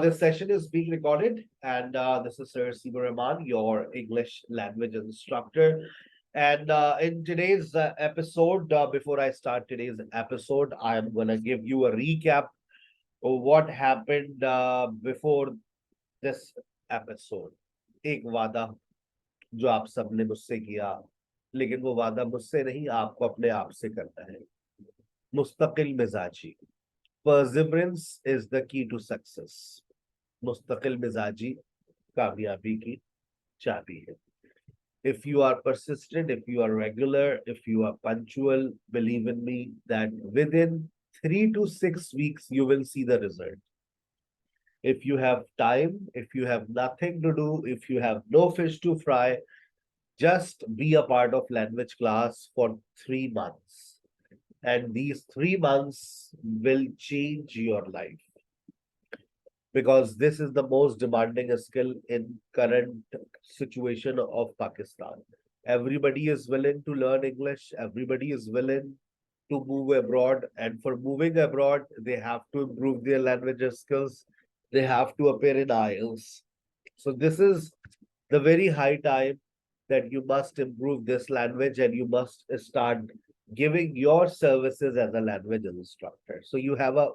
This session is being recorded, and this is Sir Siba Rahman, your English language instructor. And in today's episode, before I start today's episode, I am going to give you a recap of what happened before this episode. एक वादा जो आप सबने मुझसे किया, लेकिन वो वादा मुझसे नहीं, आपको अपने आप से करना है. मुस्तकिल मिजाजी. Perseverance is the key to success. मुस्तकिल मिजाजी कामयाबी की चाबी है. If you are persistent, if you are regular, if you are punctual, believe in me that within 3 to 6 weeks you will see the result. If you have time, if you have nothing to do, if you have no fish to fry, just be a part of language class for 3 months. And these 3 months will change your life. Because this is the most demanding skill in current situation of Pakistan. Everybody is willing to learn English. Everybody is willing to move abroad. And for moving abroad, they have to improve their language skills. They have to appear in IELTS. So this is the very high time that you must improve this language and you must start giving your services as a language instructor. So you have a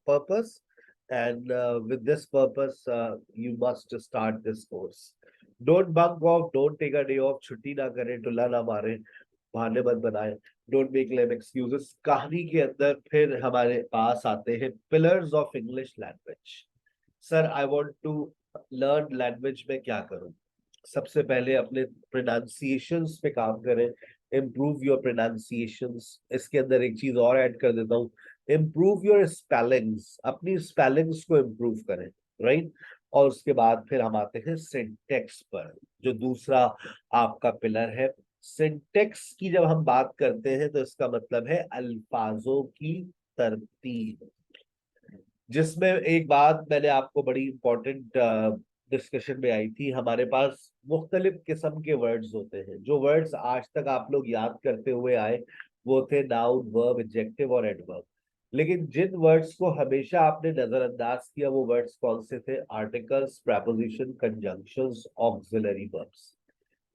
purpose, and with this purpose, you must start this course. Don't bunk off, don't take a day off, छुट्टी ना करें, टुल्ला ना मारे, बहाने मत बनाए. Don't make lame excuses. कहानी के अंदर फिर हमारे पास आते हैं pillars of English language. Sir, I want to learn language में क्या करूं? सबसे पहले अपने pronunciations पे काम करें. Improve your pronunciations. इसके अंदर एक चीज और ऐड कर देता हूँ. Improve your spellings. अपनी spellings को improve करें, right? और उसके बाद फिर हम आते हैं syntax पर, जो दूसरा आपका पिलर है. syntax की जब हम बात करते हैं तो इसका मतलब है अल्फाजों की तरतीब, जिसमें एक बात मैंने आपको बड़ी इंपॉर्टेंट डिस्कशन में आई थी. हमारे पास मुख्तलिफ किस्म के वर्ड्स होते हैं. जो वर्ड्स आज तक आप लोग याद करते हुए आए वो थे नाउन, वर्ब, एडजेक्टिव और एडवर्ब. लेकिन जिन वर्ड्स को हमेशा आपने नजरअंदाज किया वो वर्ड्स कौन से थे? Articles, preposition, conjunctions, auxiliary verbs.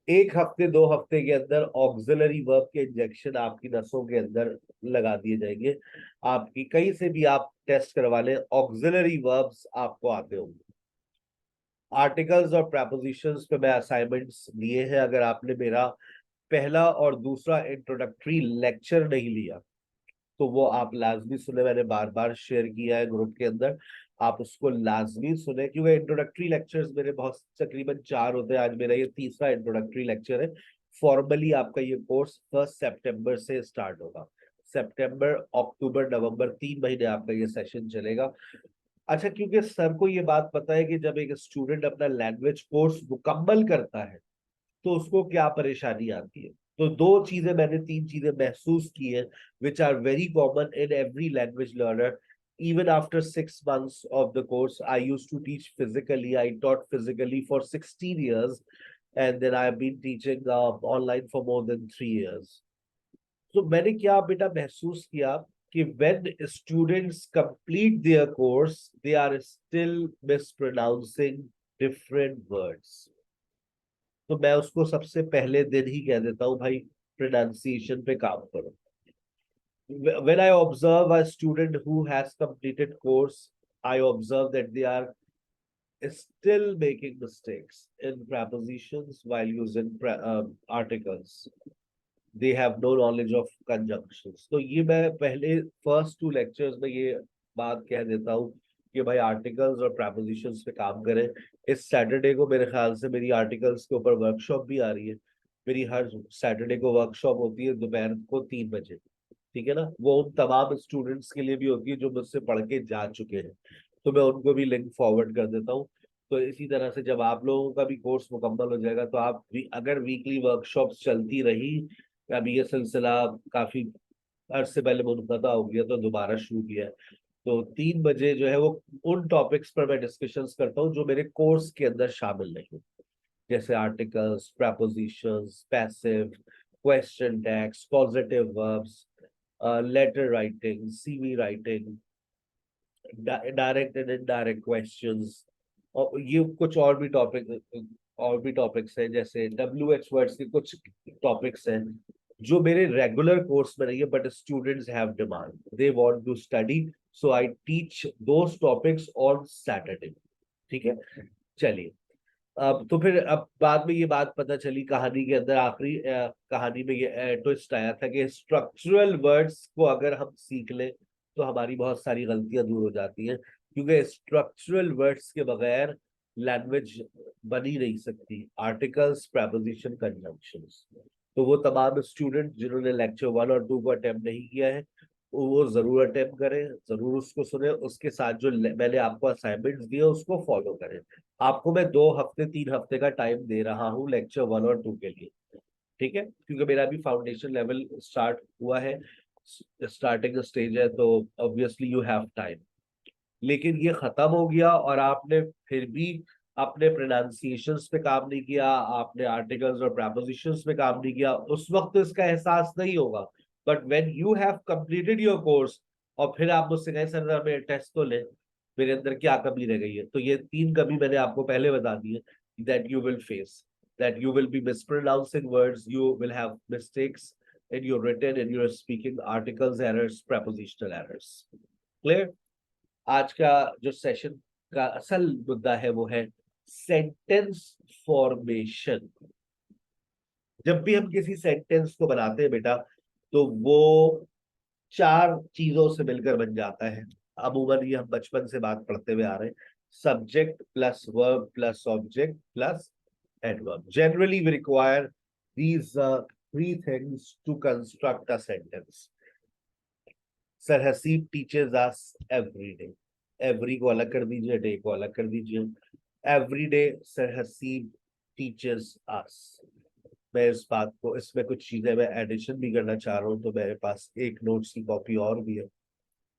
एक हफ्ते 2 हफ्ते के अंदर ऑक्सिलरी वर्ब के इंजेक्शन आपकी नसों के अंदर लगा दिए जाएंगे. आपकी कहीं से भी आप टेस्ट करवा लें, ऑक्सिलरी वर्ब्स आपको आते होंगे. आर्टिकल्स और प्रेपोजिशंस पे मैं असाइनमेंट्स लिए हैं. अगर आपने मेरा पहला और दूसरा इंट्रोडक्टरी लेक्चर नहीं लिया तो वो आप लाजमी सुने. मैंने बार बार शेयर किया है ग्रुप के अंदर, आप उसको लाजमी सुने, क्योंकि इंट्रोडक्टरी लेक्चर्स मेरे बहुत तकरीबन 4 होते हैं. आज मेरा ये तीसरा इंट्रोडक्टरी लेक्चर है. फॉर्मली आपका ये कोर्स 1 सितंबर से स्टार्ट होगा. सितंबर, अक्टूबर, नवंबर 3 महीने आपका ये सेशन चलेगा. अच्छा, क्योंकि सर को ये बात पता है कि जब एक स्टूडेंट अपना लैंग्वेज कोर्स मुकम्मल करता है तो उसको क्या परेशानी आती है. तो 2 चीजें मैंने 3 चीजें महसूस की है which are very common in every language learner. Even after 6 months of the course, I used to teach physically. I taught physically for 16 years, and then I have been teaching online for more than 3 years. So मैंने क्या बेटा महसूस किया कि when students complete their course, they are still mispronouncing different words. तो मैं उसको सबसे पहले दिन ही कह देता हूँ, भाई प्रोनाउंसिएशन पे काम करो. When I observe a student who has completed course, I observe that they are still making mistakes in prepositions while using articles. They have no knowledge of conjunctions. तो ये मैं पहले फर्स्ट 2 लेक्चर्स में ये बात कह देता हूँ कि भाई आर्टिकल्स और प्रेपोजिशंस पे काम करें. इस सैटरडे को मेरे ख्याल से मेरी आर्टिकल्स के ऊपर वर्कशॉप भी आ रही है. मेरी हर सैटरडे को वर्कशॉप होती है दोपहर को 3 बजे. ठीक है ना? वो उन तमाम स्टूडेंट्स के लिए भी होती है जो मुझसे पढ़ के जा चुके हैं, तो मैं उनको भी लिंक फॉरवर्ड कर देता हूँ. तो इसी तरह से जब आप लोगों का भी कोर्स मुकम्मल हो जाएगा तो आप भी, अगर वीकली वर्कशॉप्स चलती रही, अभी ये सिलसिला काफी अरसे पहले मुनक़ता हो गया तो दोबारा शुरू किया है, तो 3 बजे जो है वो उन टॉपिक्स पर मैं डिस्कशंस करता हूँ जो मेरे कोर्स के अंदर शामिल नहीं, जैसे articles, prepositions, passive, question tags, positive verbs, letter writing, CV writing, direct and indirect questions, और ये कुछ और भी टॉपिक्स हैं, जैसे WH वर्ड्स के कुछ टॉपिक्स हैं जो मेरे रेगुलर कोर्स में नहीं है, but students have demand, they want to study, so I teach those topics on Saturday. ठीक है, चलिए। अब तो फिर अब बाद में ये बात पता चली कहानी के अंदर, आखिरी कहानी में ये ट्विस्ट आया था कि स्ट्रक्चरल वर्ड्स को अगर हम सीख लें तो हमारी बहुत सारी गलतियां दूर हो जाती हैं, क्योंकि स्ट्रक्चरल वर्ड्स के बगैर लैंग्वेज बन ही नहीं सकती। Articles, preposition, conjunctions. तो वो तमाम स्टूडेंट जिन्होंने लेक्चर 1 और 2 को अटेम्प्ट नहीं किया है, वो जरूर अटेम्प्ट करें, जरूर उसको सुने, उसके साथ जो मैंने आपको असाइनमेंट्स दिए उसको फॉलो करें। आपको मैं 2 हफ्ते 3 हफ्ते का टाइम दे रहा हूँ लेक्चर 1 और 2 के लिए। ठीक है, क्योंकि मेरा भी फाउंडेशन लेवल स्टार्ट हुआ है, स्टार्टिंग स्टेज है, तो ऑब्वियसली यू हैव टाइम। लेकिन ये खत्म हो गया और आपने फिर भी अपने प्रोनाउंसिएशंस पे काम नहीं किया, आपने आर्टिकल्स और प्रेपोजिशंस पे काम नहीं किया, उस वक्त तो इसका एहसास नहीं होगा। But when you have completed your course और फिर आप मुझसे कहें सर मेरे टेस्ट तो ले, मेरे अंदर क्या कमी रह गई है, तो ये 3 कमी मैंने आपको पहले बता दी है, that you will face, that you will be mispronouncing words, you will have mistakes in your written, in your speaking, articles errors, prepositional errors. Clear? आज का जो सेशन का असल मुद्दा है वो है सेंटेंस फॉर्मेशन। जब भी हम किसी सेंटेंस को बनाते हैं बेटा, तो वो 4 चीजों से मिलकर बन जाता है। अमूमन ये हम बचपन से बात पढ़ते हुए आ रहे हैं, subject plus verb plus object plus adverb. Generally, we require these 3 things to construct a sentence. Sir Haseeb teaches us every day. Every को अलग कर दीजिए, day को अलग कर दीजिए। Every day, Sir Haseeb teaches us. मैं इस बात को, इसमें कुछ चीजें मैं एडिशन भी करना चाह रहा हूँ, तो मेरे पास एक नोट्स की कॉपी और भी है,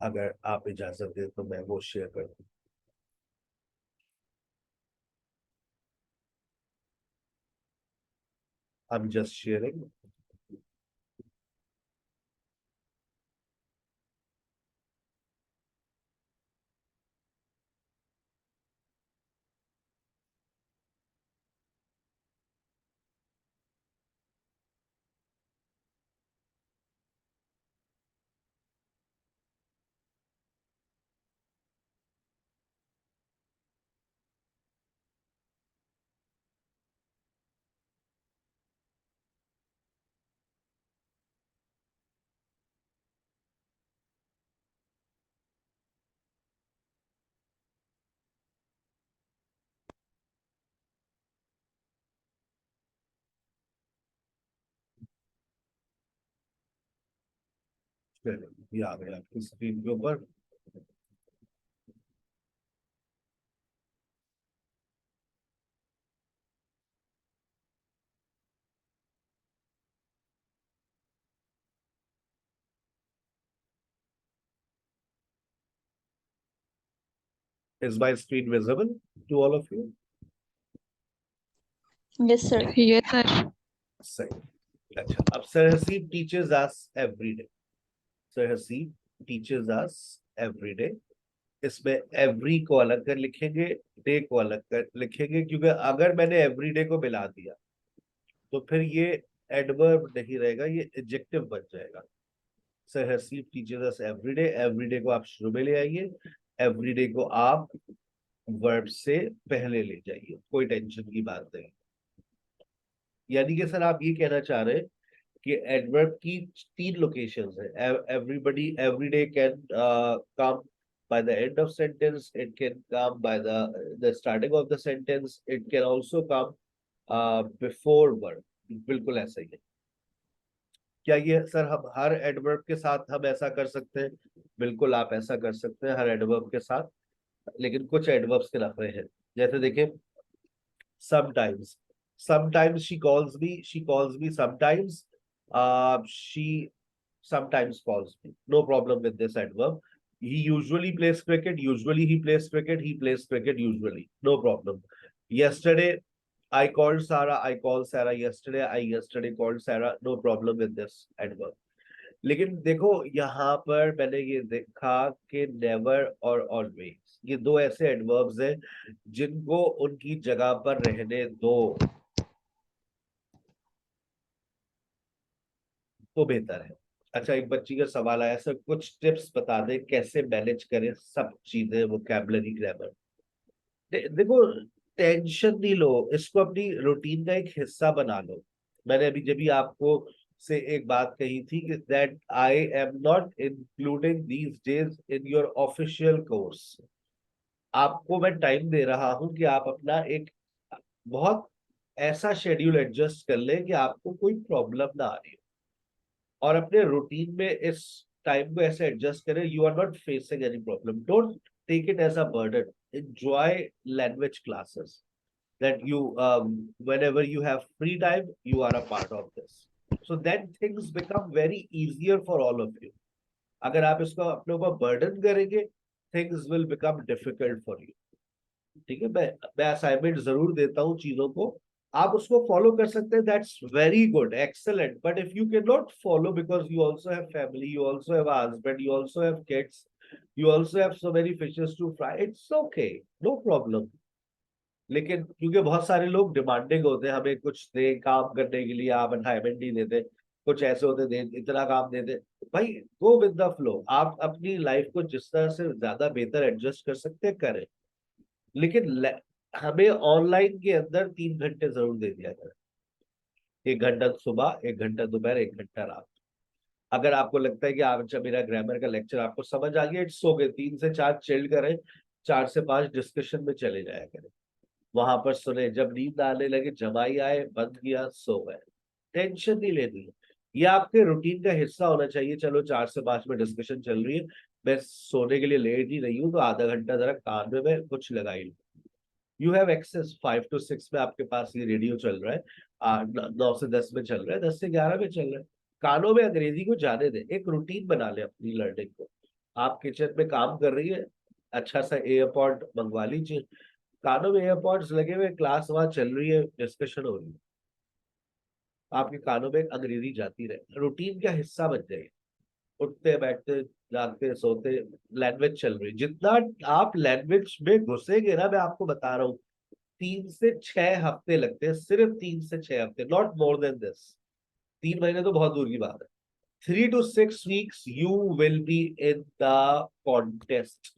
अगर आप इजाजत दें तो मैं वो शेयर कर दूँ। I'm just sharing. ये आ गया आपकी स्क्रीन के ऊपर। Is my screen visible to all of you? Yes, sir. Yes, sir. सही। अच्छा, अब sir Haseeb teachers us every day. Sir Haseeb teachers us every day. इसमें एवरी को अलग कर लिखेंगे, डे को अलग कर लिखेंगे, क्योंकि अगर मैंने एवरी डे को मिला दिया तो फिर ये एडवर्ब नहीं रहेगा, ये एडजेक्टिव बन जाएगा। Sir Haseeb teachers us every day को आप शुरू में ले आइए, एवरी डे को आप वर्ब से पहले ले जाइए, कोई टेंशन की बात नहीं। यानी कि सर आप ये कहना चाह रहे हैं कि एडवर्ब की 3 लोकेशंस है। Everybody every day can come by the end of sentence, it can come by the starting of the sentence, it can also come before verb। बिल्कुल ऐसा ही है। क्या ये सर हम हर एडवर्ब के साथ हम ऐसा कर सकते हैं? बिल्कुल आप ऐसा कर सकते हैं हर एडवर्ब के साथ, लेकिन कुछ एडवर्ब्स के नखरे हैं। जैसे देखिए, sometimes, sometimes she calls me sometimes, she sometimes calls me, no problem with this adverb. He usually plays cricket, he plays cricket, he plays cricket usually, no problem. Yesterday I called Sarah, I called Sarah yesterday, I yesterday called Sarah, no problem with this adverb. लेकिन देखो यहाँ पर मैंने ये देखा कि never और always ये दो ऐसे एडवर्ब्स हैं जिनको उनकी जगह पर रहने दो तो बेहतर है। अच्छा, एक बच्ची का सवाल आया सर, कुछ टिप्स बता दें कैसे मैनेज करें सब चीजें, वोकैबुलरी, ग्रामर। देखो, टेंशन नहीं लो, इसको अपनी रूटीन का एक हिस्सा बना लो। मैंने अभी जब भी आपको से एक बात कही थी कि that I am not including these days in your official course. आपको मैं टाइम दे रहा हूं कि आप अपना एक बहुत ऐसा शेड्यूल एडजस्ट कर लें कि आपको कोई प्रॉब्लम ना आ रही हो, और अपने रूटीन में इस टाइम को ऐसे एडजस्ट करें, you are not facing any problem, don't take it as a burden, enjoy language classes that you whenever you have free time you are a part of this, so then things become very easier for all of you. अगर आप इसको अपने ऊपर burden करेंगे, things will become difficult for you. ठीक है, मैं assignment जरूर देता हूँ चीजों को, आप उसको फॉलो कर सकते हैं, that's very good, excellent, but if you can not follow because you also have family, you also have husband, you also have kids, you also have so many fishes to fry, it's okay, no problem. लेकिन क्योंकि बहुत सारे लोग demanding होते हैं, हमें कुछ दे काम करने के लिए, आप असाइनमेंट नहीं देते, कुछ ऐसे होते दे इतना काम देते, भाई गो विद द फ्लो, आप अपनी लाइफ को जिस तरह से ज्यादा बेहतर एडजस्ट कर सकते हैं करें। लेकिन हमें ऑनलाइन के अंदर 3 घंटे जरूर दे दिया जाए, 1 घंटा सुबह, 1 घंटा दोपहर, 1 घंटा रात। अगर आपको लगता है कि आप, अच्छा मेरा ग्रामर का लेक्चर आपको समझ आ गया, इट्स ओके, 3 से 4 चिल्ड करें, 4 से 5 डिस्कशन में चले जाया करें, वहां पर सुने, जब नींद आने लगे जमाई आए, बंद किया, सो गए, टेंशन नहीं लेनी है। ये आपके रूटीन का हिस्सा होना चाहिए, चलो 4 से 5 में डिस्कशन चल रही है, मैं सोने के लिए लेट ही रही हूँ तो आधा घंटा जरा कान में मैं कुछ लगाई लूँ। यू हैव एक्सेस 5 to 6 में, आपके पास ये रेडियो चल रहा है, 9 से 10 में चल रहा है, 10 से 11 में चल रहा है, कानों में अंग्रेजी को जाने दे, एक रूटीन बना ले अपनी लर्निंग को। आप किचन में काम कर रही है, अच्छा सा एयरपॉड मंगवा लीजिए, कानों में एयरपॉड्स लगे हुए, क्लास वहां चल रही है, डिस्कशन हो रही है, आपके कानों में अंग्रेजी जाती रहे, रूटीन का हिस्सा बन जाए, उठते बैठते जागते सोते लैंग्वेज चल रही, जितना आप लैंग्वेज में घुसेंगे ना, मैं आपको बता रहा हूँ, 3 से 6 हफ्ते लगते हैं, सिर्फ 3 से 6 हफ्ते, नॉट मोर देन दिस। 3 महीने तो बहुत दूर की बात है, 3 to 6 weeks you will be in the contest,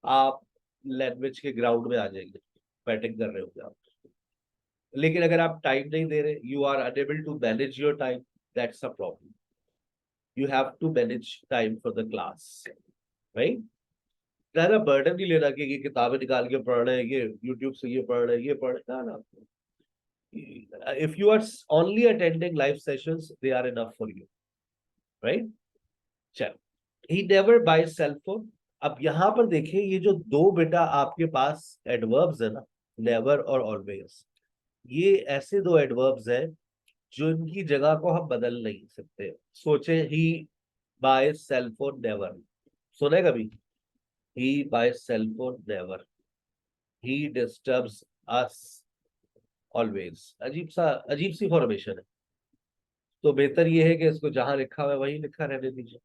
आप लैंग्वेज के ग्राउंड में आ जाएंगे, बैटिंग कर रहे होंगे आप। लेकिन अगर आप टाइम नहीं दे रहे, you are unable to manage your time, that's a problem, you have to manage time for the class, right. ज्यादा बर्डन नहीं लेना कि ये किताबें निकाल के पढ़ रहे हैं, ये यूट्यूब से ये पढ़ रहे हैं, ये पढ़ रहे हैं, ना। If you are only attending live sessions, they are enough for you, right? चल, he never buys cell phone। अब यहाँ पर देखिए, ये जो दो बेटा आपके पास एडवर्ब्स है ना, नेवर और ऑलवेज, ये ऐसे दो एडवर्ब्स हैं जो इनकी जगह को हम बदल नहीं सकते। सोचे, ही बाय सेल फोन नेवर, सुने कभी, ही बाय सेल फोन नेवर, ही डिस्टर्ब्स अस ऑलवेज, अजीब सी फॉर्मेशन है। तो बेहतर ये है कि इसको जहां लिखा हुआ है वही लिखा रहने दीजिए,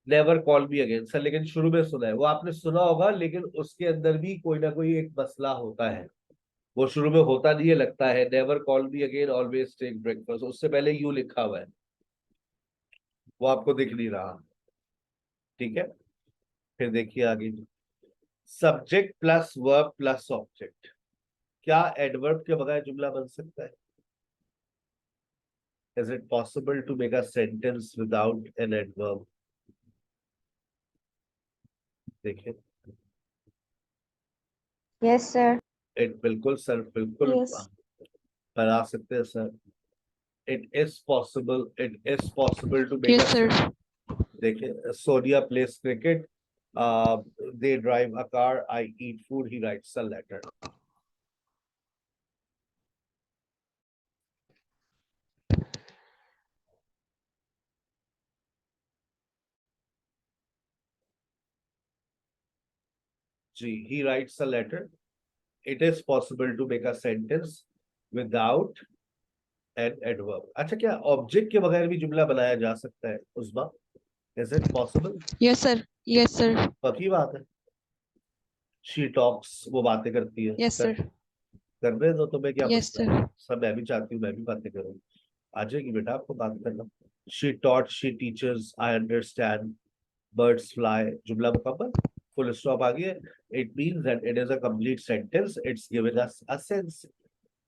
never call me again sir, लेकिन शुरू में सुना है, वो आपने सुना होगा, लेकिन उसके अंदर भी कोई ना कोई एक मसला होता है, वो शुरू में होता नहीं है, लगता है never call me again, always take breakfast, उससे पहले यू लिखा हुआ है, वो आपको दिख नहीं रहा। ठीक है, फिर देखिए आगे, subject plus verb plus object, क्या एडवर्ब के बगैर जुमला बन सकता है? Is it possible to make a sentence without an adverb? देखिए, Yes, sir. इट बिल्कुल सर, बिल्कुल Yes. बना सकते हैं sir, it is possible to make Yes, uh, sir. देखिए, Sonia plays cricket, they drive a car, I eat food, he writes a letter. जी, he writes a letter, it is possible to make a sentence without and adverb. अच्छा, क्या object के बगैर भी जुमला बनाया जा सकता है उस्मा? Is it possible? Yes sir, yes sir, पक्की बात है। शी टॉक्स, वो बातें करती है। यस कर सर, करने दो, तुम्हें क्या यस मसला है? सर। सब मैं भी चाहती हूँ, मैं भी बातें करूँ। आ जाएगी बेटा आपको बात करना। She taught, she teachers, I understand, birds fly, जुमला मुकम्मल, फुल स्टॉप आ गया। It means that it is a complete sentence, it's giving us a sense.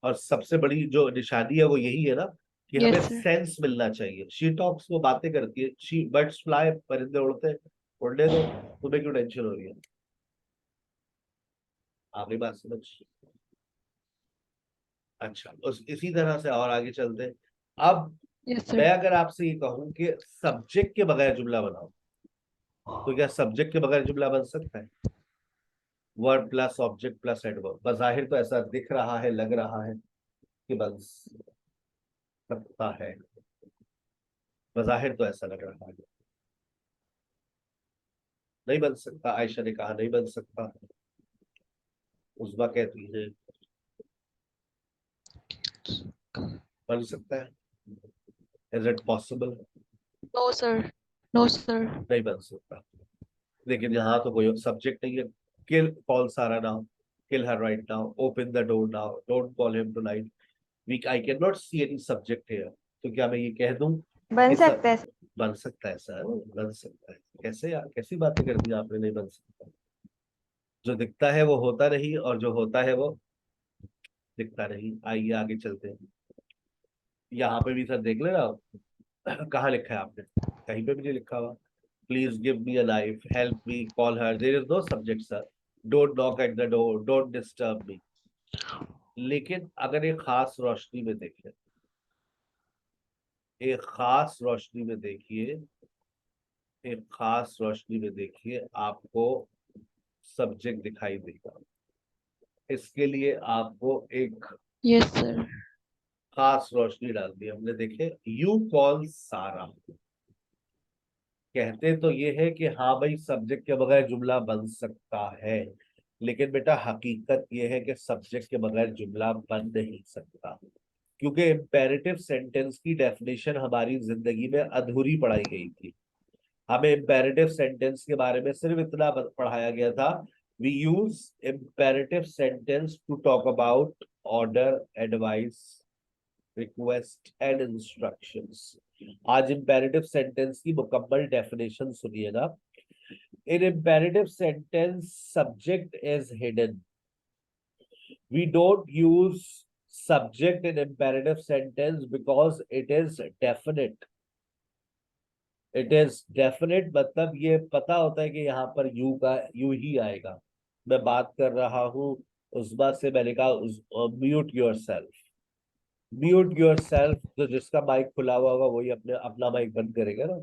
और सबसे बड़ी जो निशानी है वो यही है ना, कि हमें यस सर। सेंस मिलना चाहिए। शी टॉक्स, वो बातें करती है। शी बर्ड्स फ्लाई, परिंदे उड़ते हैं। उड़ने दो, तुम्हें क्यों टेंशन हो रही है? आपकी बात समझ। अच्छा, उस इसी तरह से और आगे चलते हैं। अब यस मैं सर। अगर आपसे ये कहूं कि सब्जेक्ट के बगैर जुमला बनाओ, तो क्या सब्जेक्ट के बगैर जुमला बन सकता है? Word plus object plus adverb, बज़ाहिर तो ऐसा दिख रहा है, लग रहा है कि बन सकता है। बज़ाहिर तो ऐसा लग रहा है। नहीं बन सकता, आयशा ने कहा नहीं बन सकता। उस्मा कहती है बन सकता है। Is it possible? No sir, no sir. नहीं बन सकता। लेकिन यहाँ तो कोई सब्जेक्ट नहीं है। Kill call Sara now, kill her right now, open the door now, don't call him tonight. We I can not see any subject here. तो क्या मैं ये कह दूं बन कि सब सकता है। बन सकता है? सर बन सकता है कैसे यार, कैसी बातें कर दी आपने? नहीं बन सकता। जो दिखता है वो होता नहीं, और जो होता है वो दिखता नहीं। आइए आगे चलते हैं। यहाँ पे भी सर देख लेना, कहाँ लिखा है आपने? कहीं पे भी नहीं लिखा हुआ। Please give me a knife, help me, call her, there is no subject sir. Don't knock at the door, don't disturb me. लेकिन अगर एक खास रोशनी में देखें, एक खास रोशनी में देखिए, एक खास रोशनी में देखिए, आपको सब्जेक्ट दिखाई देगा। इसके लिए आपको एक यस सर। खास रोशनी डाल दी हमने। देखे, यू कॉल सारा, कहते तो ये है कि हाँ भाई सब्जेक्ट के बगैर जुमला बन सकता है, लेकिन बेटा हकीकत ये है कि सब्जेक्ट के बगैर जुमला बन नहीं सकता। क्योंकि इम्पेरेटिव सेंटेंस की डेफिनेशन हमारी जिंदगी में अधूरी पढ़ाई गई थी। हमें इम्पेरेटिव सेंटेंस के बारे में सिर्फ इतना पढ़ाया गया था, we use imperative sentence to talk about order, advice, request and instructions. आज इम्पेरेटिव सेंटेंस की मुकम्मल डेफिनेशन सुनिएगा। In imperative sentence subject is hidden. We don't use subject in imperative sentence because it is definite. It is definite, मतलब ये पता होता है कि यहाँ पर यू का यू ही आएगा। मैं बात कर रहा हूँ उस बात से, मैंने कहा mute your self, mute your self. तो जिसका माइक खुला हुआ होगा वही अपने अपना माइक बंद करेगा ना।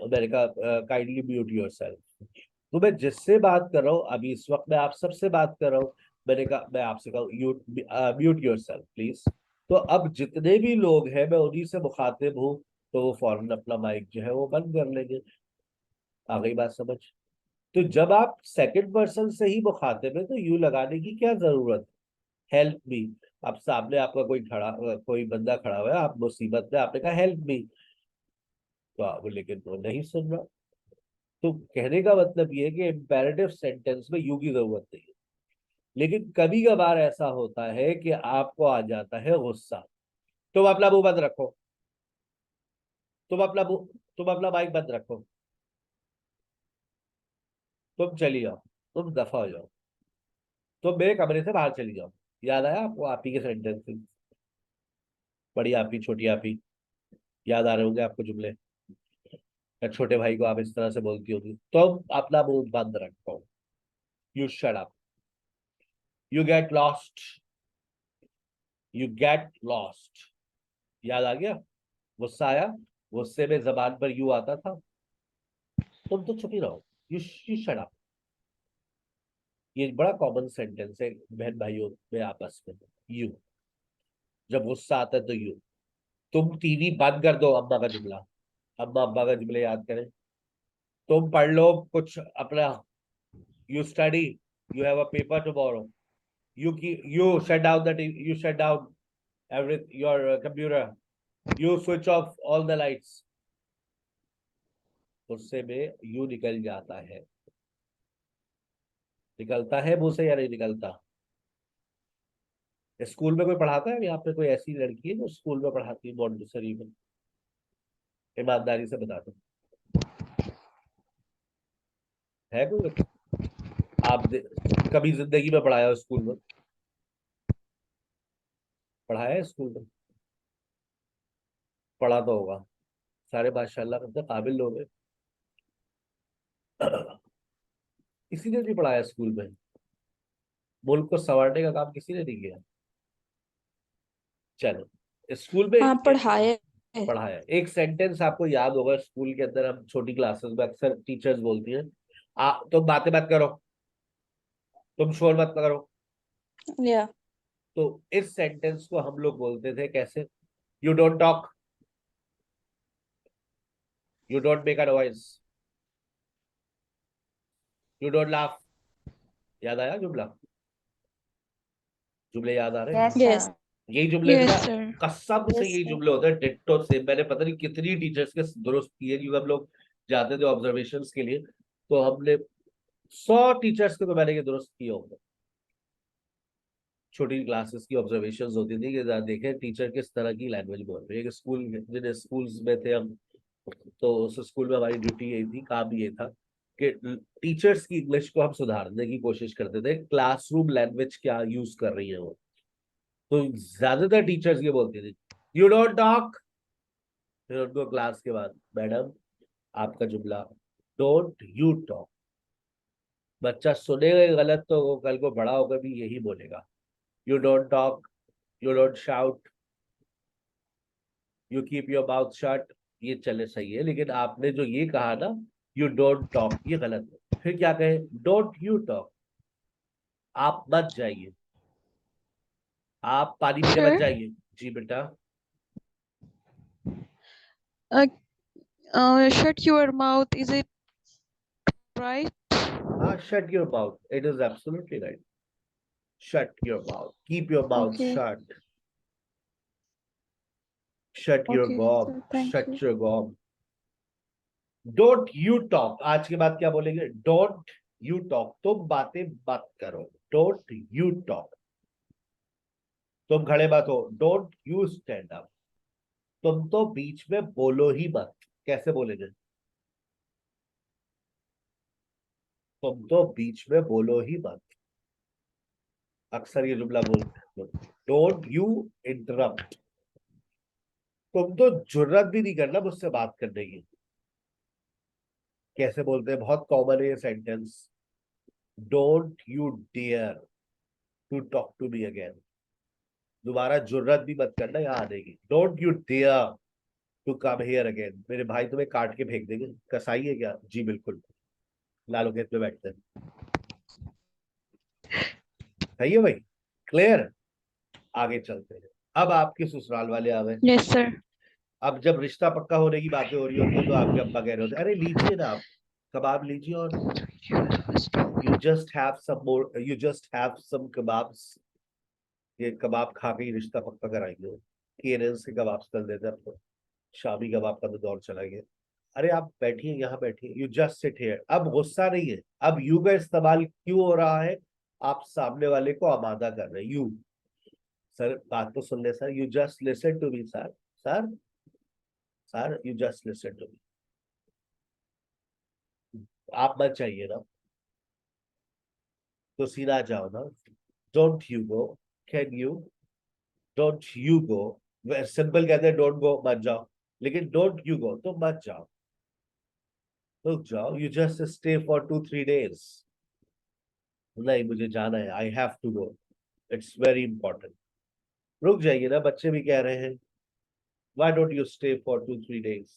मैंने कहा काइंडली म्यूट योर सेल्फ। तो मैं जिससे बात कर रहा हूँ अभी इस वक्त, मैं आप सबसे बात कर रहा हूँ। मैंने कहा, मैं आपसे कहूँ you mute your self please. तो अब जितने भी लोग हैं मैं उन्हीं से मुखातिब हूँ, तो वो फौरन अपना माइक जो है वो बंद कर लेंगे। आ गई बात समझ? तो जब आप सेकंड पर्सन से ही मुखातिब है तो यू लगाने की क्या जरूरत है? Help me. अब सामने आपका कोई बंदा खड़ा हुआ है, आप मुसीबत में, आपने कहा हेल्प मी, तो आप, लेकिन वो नहीं सुन रहा। तो कहने का मतलब ये है कि इम्पेरेटिव सेंटेंस में यू की जरूरत नहीं है। लेकिन कभी कभार ऐसा होता है कि आपको आ जाता है गुस्सा, तुम अपना मुंह बंद रखो, तुम अपना मुंह, तुम अपना माइक बंद रखो, तुम चली जाओ, तुम दफा हो जाओ, तुम मेरे कमरे से बाहर चली जाओ। याद आया आपको आप ही के सेंटेंस? बड़ी आपी, छोटी आपी, याद आ रहे होंगे आपको जुमले। या छोटे भाई को आप इस तरह से बोलती होगी, तुम अपना मुंह बंद रखो, you shut up, you get lost, you get lost. याद आ गया? गुस्सा आया, गुस्से में जबान पर यू आता था, तुम तो चुप ही रहो, यू यू शट अप। ये बड़ा कॉमन सेंटेंस है बहन भाइयों में आपस में। यू, जब गुस्सा आता है तो यू। तुम टीवी बंद कर दो, अम्मा का जुमला। अम्मा अब्बा का जुमले याद करें। तुम पढ़ लो कुछ अपना, you study, you have a paper tomorrow, you shut down the TV, you shut down, your computer, you switch off all the lights. गुस्से में यू निकल जाता है, निकलता है मुंह से या नहीं निकलता? स्कूल में कोई पढ़ाता है? यहाँ पे कोई ऐसी लड़की है जो स्कूल में पढ़ाती है मॉन्टेसरी में? ईमानदारी से बता दो, है कोई? कभी जिंदगी में पढ़ाया स्कूल में? पढ़ाया है स्कूल में? पढ़ा तो होगा, सारे माशाल्लाह मतलब काबिल लोग हैं। इसीलिए नहीं पढ़ाया स्कूल में? मुल्क को संवारने का काम किसी ने नहीं किया? चलो, स्कूल में हाँ पढ़ाया है। पढ़ाया। एक सेंटेंस आपको याद होगा, स्कूल के अंदर हम छोटी क्लासेस में अक्सर टीचर्स बोलती हैं, तुम बातें मत करो, तुम शोर मत करो। या तो इस सेंटेंस को हम लोग बोलते थे कैसे? You don't talk, you don't make a noise, you don't laugh. याद आया जुमला? जुमले याद आ रहे हैं? यस यही जुमले थे Yes, ना, sir. कसम से Yes, यही sir. जुमले होते हैं डिट्टो से। मैंने पता नहीं कितनी टीचर्स के दुरुस्त किए, क्योंकि हम लोग जाते थे ऑब्जर्वेशन के लिए, तो हमने 100 टीचर्स के तो मैंने ये दुरुस्त किए होंगे। छोटी क्लासेस की ऑब्जर्वेशंस होती थी कि देखें टीचर किस तरह की लैंग्वेज बोल रही है। स्कूल जिन स्कूल्स में थे हम, तो उस स्कूल में हमारी ड्यूटी यही थी, काम ये था कि टीचर्स की इंग्लिश को हम सुधारने की कोशिश करते थे। क्लासरूम लैंग्वेज क्या यूज कर रही है वो, तो ज्यादातर टीचर्स ये बोलती थी, यू डोंट टॉक। फिर उनको क्लास के बाद, मैडम आपका जुमला डोंट यू टॉक। बच्चा सुनेगा ही गलत तो वो कल को बड़ा होकर भी यही बोलेगा, you don't talk, you don't shout, you keep your mouth shut. ये चले सही है, लेकिन आपने जो ये कहा ना, यू डोंट टॉक, ये गलत है। फिर क्या कहे? डोंट यू टॉक, आप मत जाइए, आप पानी पीने मत Sir, जाइए। जी बेटा। uh, shut your mouth. Is it right? हाँ, shut your mouth, it is absolutely right. Shut your mouth, keep your mouth Okay. Shut, shut your Okay, gum, sir. Thank shut you. Your gum. Don't you talk, आज के बाद क्या बोलेंगे? Don't you talk, तुम बातें मत करो, don't you talk. तुम खड़े मत हो, डोंट यू स्टैंड अप। तुम तो बीच में बोलो ही मत। कैसे बोलेंगे? तुम तो बीच में बोलो ही मत। अक्सर ये जुमला बोलते हैं लोग, डोंट यू इंटरप्ट। तुम तो जुर्रत भी नहीं करना मुझसे बात करने की। कैसे बोलते हैं? बहुत कॉमन है ये sentence, don't you dare to talk to me again. दोबारा जुर्रत भी मत करना यहाँ आने की। Don't you dare to come here again. मेरे भाई तुम्हें काट के फेंक देंगे। कसाई है क्या? जी बिल्कुल, लालू खेत में बैठते हैं। सही है भाई, क्लियर? आगे चलते हैं। अब आपके ससुराल वाले आ गए। Yes, sir. अब जब रिश्ता पक्का होने की बातें हो रही होती है, तो आपके अब्बा कह रहे होते हैं, अरे लीजिए ना आप कबाब लीजिए, और you just have some kebabs. ये कबाब खा के ही रिश्ता पक्का कराएंगे। केरल से कबाब तल देते हैं आपको, शामी कबाब का तो दौर चला गया। अरे आप बैठिए, यहाँ बैठिए, यू जस्ट सिट हियर। अब गुस्सा नहीं है, अब यू का इस्तेमाल क्यों हो रहा है? आप सामने वाले को आमादा कर रहे हैं। यू, सर बात तो सुन ले sir, you just listen to me sir, sir sir you just listen to me. आप मत चाहिए ना, तो सीधा जाओ ना। Don't you go, can you, don't you go. Simple कहते हैं डोंट गो, मत जाओ, लेकिन डोंट यू गो तो मत जाओ, रुक जाओ। You just stay for 2-3 days। नहीं मुझे जाना है, I have to go, it's very important. रुक जाइए ना, बच्चे भी कह रहे हैं, why don't you stay for 2-3 days?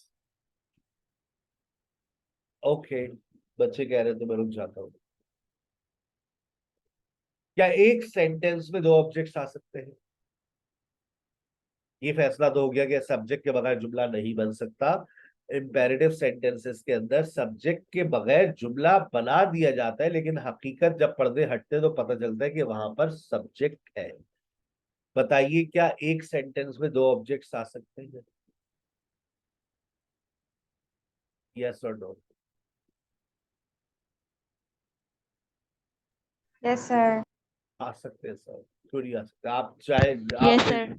Okay, बच्चे कह रहे हैं तो मैं रुक जाता हूँ। क्या एक सेंटेंस में दो ऑब्जेक्ट्स आ सकते हैं? ये फैसला तो हो गया कि सब्जेक्ट के बगैर जुमला नहीं बन सकता। इंपेरेटिव सेंटेंसेस के अंदर सब्जेक्ट के बगैर जुमला बना दिया जाता है, लेकिन हकीकत जब पर्दे हटते तो पता चलता है कि वहां पर सब्जेक्ट है। बताइए क्या एक सेंटेंस में दो ऑब्जेक्ट्स आ सकते हैं? यस और नो? Yes, sir. आ सकते हैं सर, क्यों नहीं आ सकते? आप चाहे Yes, आप sir.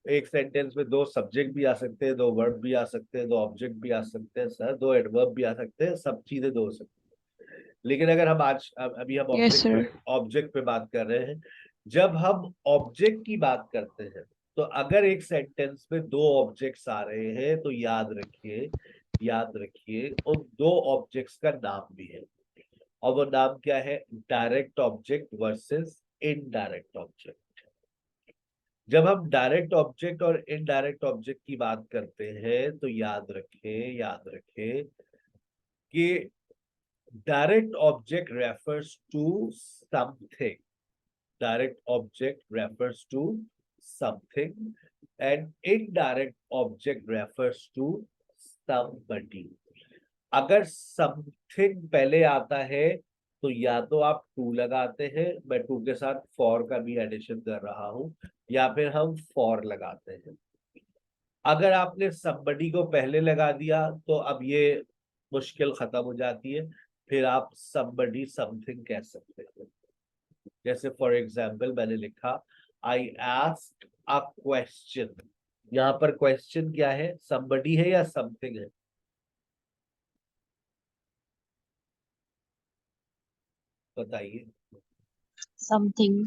एक सेंटेंस में दो सब्जेक्ट भी आ सकते हैं, दो वर्ब भी आ सकते हैं, दो ऑब्जेक्ट भी आ सकते हैं सर, दो एडवर्ब भी आ सकते हैं, सब चीजें दो हो सकती हैं। लेकिन अगर हम आज अभी हम Yes, sir. ऑब्जेक्ट पे बात कर रहे हैं। जब हम ऑब्जेक्ट की बात करते हैं तो अगर एक सेंटेंस में दो ऑब्जेक्ट्स आ रहे हैं तो याद रखिए उन दो ऑब्जेक्ट्स का नाम भी है। और वो नाम क्या है? Direct object versus indirect object. जब हम डायरेक्ट ऑब्जेक्ट और इनडायरेक्ट ऑब्जेक्ट की बात करते हैं तो याद रखें कि direct object refers to something, direct object refers to something and indirect object refers to somebody। अगर समथिंग पहले आता है तो या तो आप टू लगाते हैं, मैं टू के साथ फॉर का भी एडिशन कर रहा हूं, या फिर हम फॉर लगाते हैं। अगर आपने somebody को पहले लगा दिया तो अब ये मुश्किल खत्म हो जाती है, फिर आप somebody something कह सकते हैं। जैसे फॉर एग्जाम्पल मैंने लिखा आई आस्क्ड अ क्वेश्चन। यहाँ पर क्वेश्चन क्या है? somebody है या समथिंग है? बताइए। Something.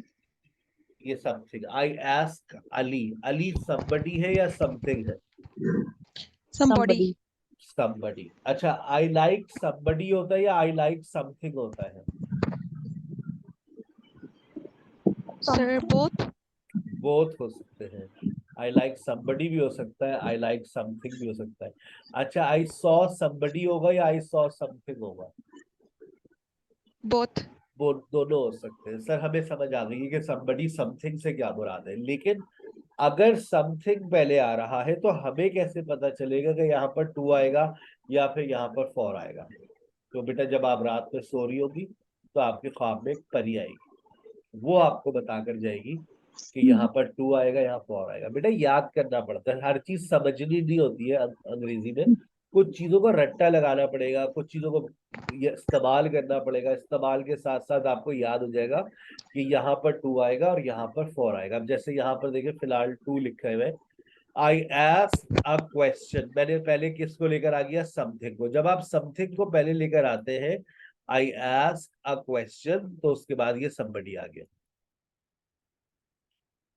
ये something. I ask Ali, Ali somebody है या समथिंग है? Somebody. Somebody. somebody। अच्छा, आई लाइक somebody होता है या आई लाइक समथिंग होता है? Sir, Something. both. बोथ हो सकते हैं। आई लाइक somebody भी हो सकता है, आई लाइक समथिंग भी हो सकता है। अच्छा, आई सॉ somebody होगा या आई सॉ समथिंग होगा? Both. वो दोनों हो सकते हैं सर। हमें समझ आ गई है कि somebody something से क्या मुराद है, लेकिन अगर समथिंग पहले आ रहा है तो हमें कैसे पता चलेगा कि यहाँ पर टू आएगा या फिर यहाँ पर फॉर आएगा? तो बेटा जब आप रात में सो रही होगी तो आपके ख्वाब में एक परी आएगी, वो आपको बताकर जाएगी कि यहाँ पर टू आएगा, यहाँ फॉर आएगा। बेटा याद करना पड़ता है, हर चीज समझनी नहीं होती है अंग्रेजी में। कुछ चीजों को रट्टा लगाना पड़ेगा, कुछ चीजों को ये इस्तेमाल करना पड़ेगा, इस्तेमाल के साथ साथ आपको याद हो जाएगा कि यहाँ पर टू आएगा और यहाँ पर फोर आएगा। अब जैसे यहाँ पर देखिए फिलहाल टू लिखा हुआ है। आई आस्क अ क्वेश्चन, मैंने पहले किसको लेकर आ गया? समथिंग को। जब आप समथिंग को पहले लेकर आते हैं आई आस्क अ क्वेश्चन, तो उसके बाद ये somebody आ गया।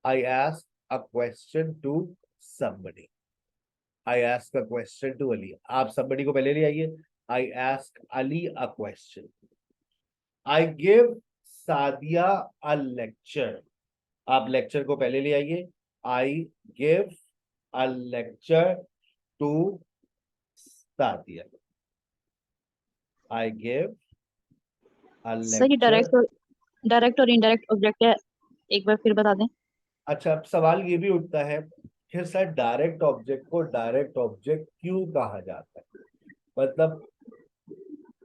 I asked a question to somebody। I asked a question to Ali। आप somebody को पहले ले आइए। I asked Ali a question। I give Sadia a lecture। आप lecture को पहले ले आइए। I give a lecture to Sadia. I give a sir ये lecture। डायरेक्ट और इनडायरेक्ट ऑब्जेक्ट है, एक बार फिर बता दें। अच्छा, अब सवाल ये भी उठता है फिर सर डायरेक्ट ऑब्जेक्ट को डायरेक्ट ऑब्जेक्ट क्यों कहा जाता है? मतलब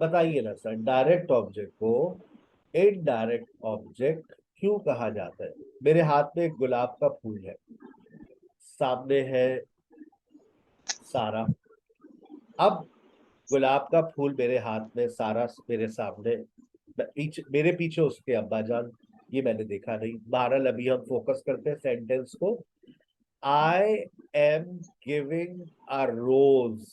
बताइए ना सर, डायरेक्ट ऑब्जेक्ट को इनडायरेक्ट ऑब्जेक्ट क्यों कहा जाता है? मेरे हाथ में एक गुलाब का फूल है, सामने है सारा। अब गुलाब का फूल मेरे हाथ में, सारा मेरे सामने, मेरे पीछे उसके अब्बा जान। ये मैंने देखा नहीं। बहरहाल अभी हम फोकस करते हैं सेंटेंस को। आई एम गिविंग अ रोज।